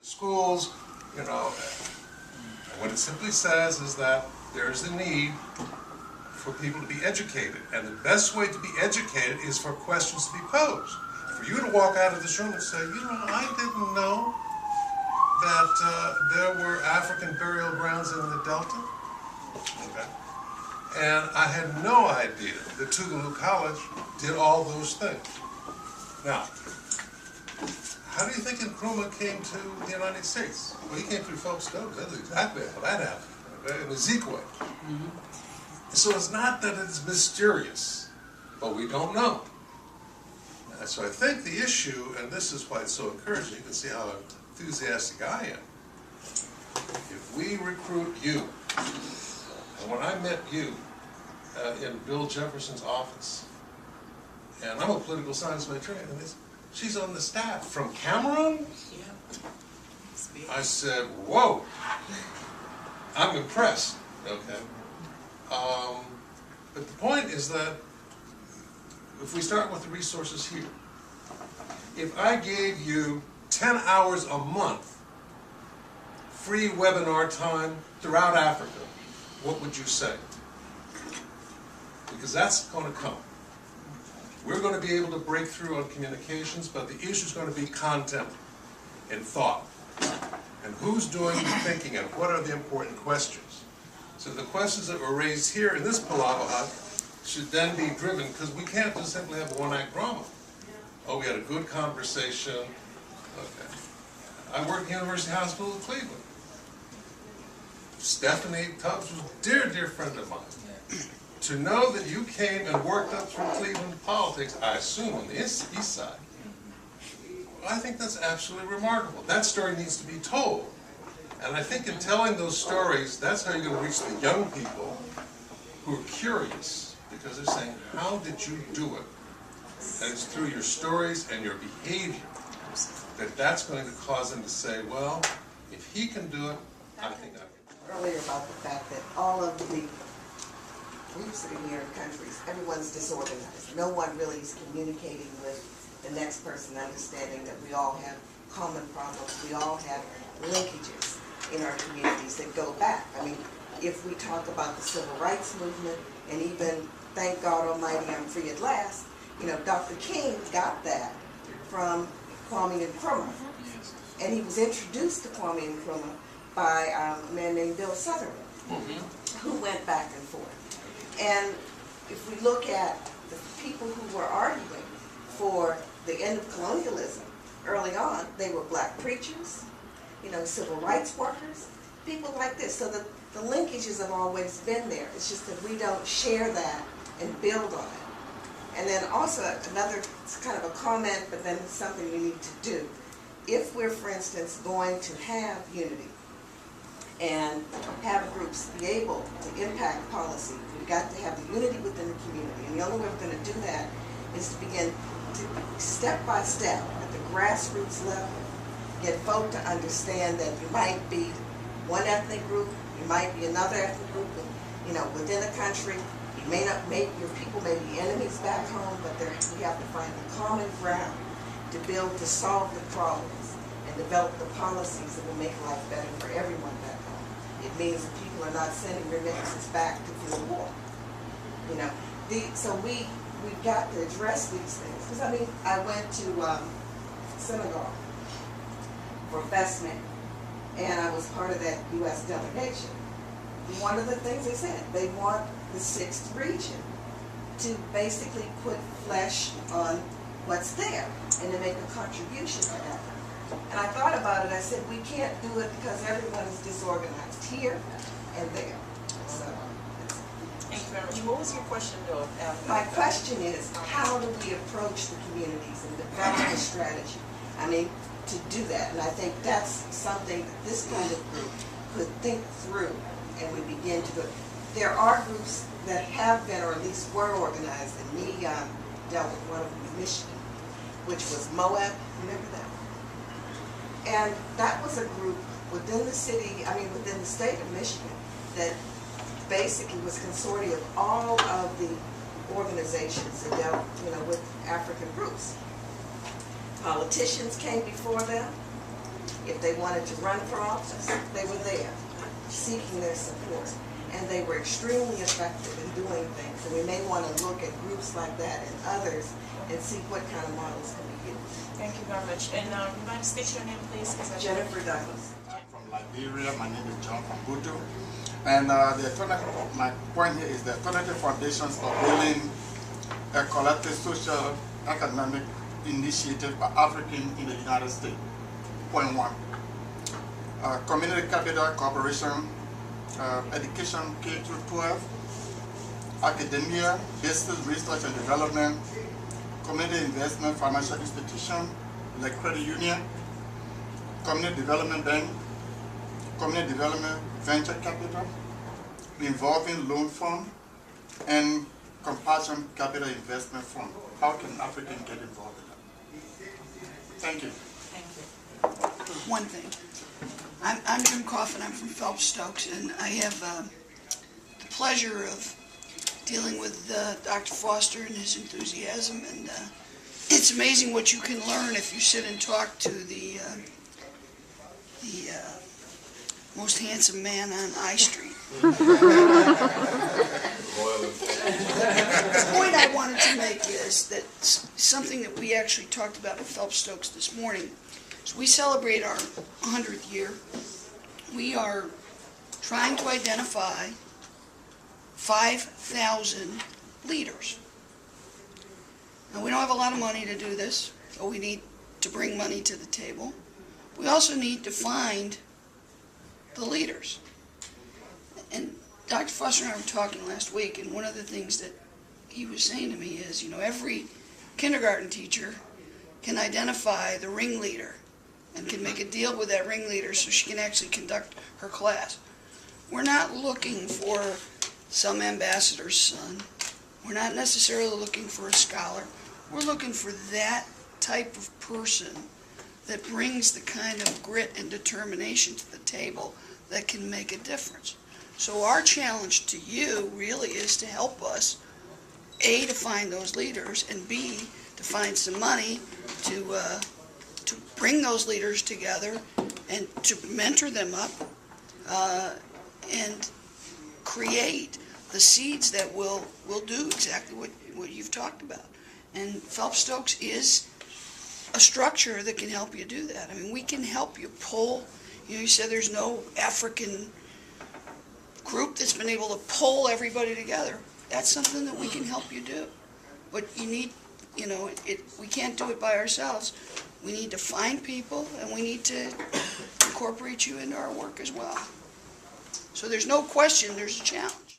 schools, you know, and what it simply says is that there's a need for people to be educated, and the best way to be educated is for questions to be posed. For you to walk out of this room and say, you know, I didn't know that there were African burial grounds in the Delta. Okay. And I had no idea that Tougaloo College did all those things. Now, how do you think Nkrumah came to the United States? Well, he came through Phelps Stokes. That's exactly how that happened. Okay? In Ezekwe. So it's not that it's mysterious, but we don't know. And so I think the issue, and this is why it's so encouraging, you can see how enthusiastic I am. If we recruit you, and when I met you in Bill Jefferson's office, and I'm a political science by training, and she's on the staff from Cameroon? Yeah. I said, whoa, I'm impressed, okay? But the point is that if we start with the resources here, if I gave you 10 hours a month free webinar time throughout Africa, what would you say? Because that's going to come. We're going to be able to break through on communications, but the issue is going to be content and thought. And who's doing the thinking and what are the important questions? So the questions that were raised here in this Palaver Hut should then be driven, because we can't just simply have a one-act drama. Oh, we had a good conversation. Okay. I worked at the University Hospital of Cleveland. Stephanie Tubbs was a dear, dear friend of mine. To know that you came and worked up through Cleveland politics, I assume on the east side, I think that's absolutely remarkable. That story needs to be told. And I think in telling those stories, that's how you're going to reach the young people who are curious, because they're saying, how did you do it? And it's through your stories and your behavior that's going to cause them to say, well, if he can do it, I think I can. Earlier about the fact that all of the near countries, everyone's disorganized. No one really is communicating with the next person, understanding that we all have common problems. We all have linkages in our communities that go back. I mean, if we talk about the civil rights movement, and even, thank God Almighty, I'm free at last, you know, Dr. King got that from Kwame Nkrumah. And he was introduced to Kwame Nkrumah by a man named Bill Sutherland, who went back and forth. And if we look at the people who were arguing for the end of colonialism early on, they were black preachers, you know, civil rights workers, people like this. So the linkages have always been there. It's just that we don't share that and build on it. And then also another kind of a comment, but then something we need to do. If we're, for instance, going to have unity and have groups be able to impact policy, we've got to have the unity within the community. And the only way we're going to do that is to begin to step by step at the grassroots level, get folk to understand that you might be one ethnic group, you might be another ethnic group, and, you know, within a country, you may not make your people may be enemies back home, but we have to find the common ground to build, to solve the problems and develop the policies that will make life better for everyone back home. It means that people are not sending remittances back to fuel war. You know, so we've got to address these things. Because I mean, I went to Senegal for FESME, and I was part of that U.S. delegation. One of the things they said, they want the 6th region to basically put flesh on what's there and to make a contribution to that. And I thought about it, I said, we can't do it because everyone is disorganized here and there. So, thank you very much. What was your question, though? My question is, how do we approach the communities and develop a strategy? I mean, to do that. And I think that's something that this kind of group could think through, and we begin to do it. There are groups that have been, or at least were organized, and me dealt with one of them in Michigan, which was Moab, remember that? And that was a group within the city, I mean within the state of Michigan, that basically was a consortium of all of the organizations that dealt, you know, with African groups. Politicians came before them. If they wanted to run for office, they were there, seeking their support. And they were extremely effective in doing things. And we may want to look at groups like that and others and see what kind of models can be used. Thank you very much. And you mind state your name, please? Jennifer Douglas. From Liberia, my name is John from Butu. And my point here is the alternative foundations of building a collective social economic initiative by Africans in the United States. Point one, community capital cooperation, education K through 12, academia, business research and development, community investment, financial institution like credit union, community development bank, community development venture capital, involving loan fund, and compassion capital investment fund. How can Africans get involved in that? Thank you. Thank you. One thing. I'm Jim Coffin. I'm from Phelps Stokes, and I have the pleasure of dealing with Dr. Foster and his enthusiasm, and it's amazing what you can learn if you sit and talk to the most handsome man on I Street. The point I wanted to make is that something that we actually talked about at Phelps Stokes this morning. So we celebrate our 100th year. We are trying to identify 5,000 leaders. Now, we don't have a lot of money to do this, so we need to bring money to the table. We also need to find the leaders. And Dr. Foster and I were talking last week, and one of the things that he was saying to me is, every kindergarten teacher can identify the ringleader and can make a deal with that ringleader so she can actually conduct her class. We're not looking for some ambassador's son. We're not necessarily looking for a scholar. We're looking for that type of person that brings the kind of grit and determination to the table that can make a difference. So our challenge to you really is to help us, A, to find those leaders, and B, to find some money to bring those leaders together and to mentor them up and create the seeds that will do exactly what you've talked about. And Phelps Stokes is a structure that can help you do that. I mean, we can help you pull, you said there's no African group that's been able to pull everybody together. That's something that we can help you do. But you need, we can't do it by ourselves. We need to find people, and we need to incorporate you into our work as well. So there's no question there's a challenge.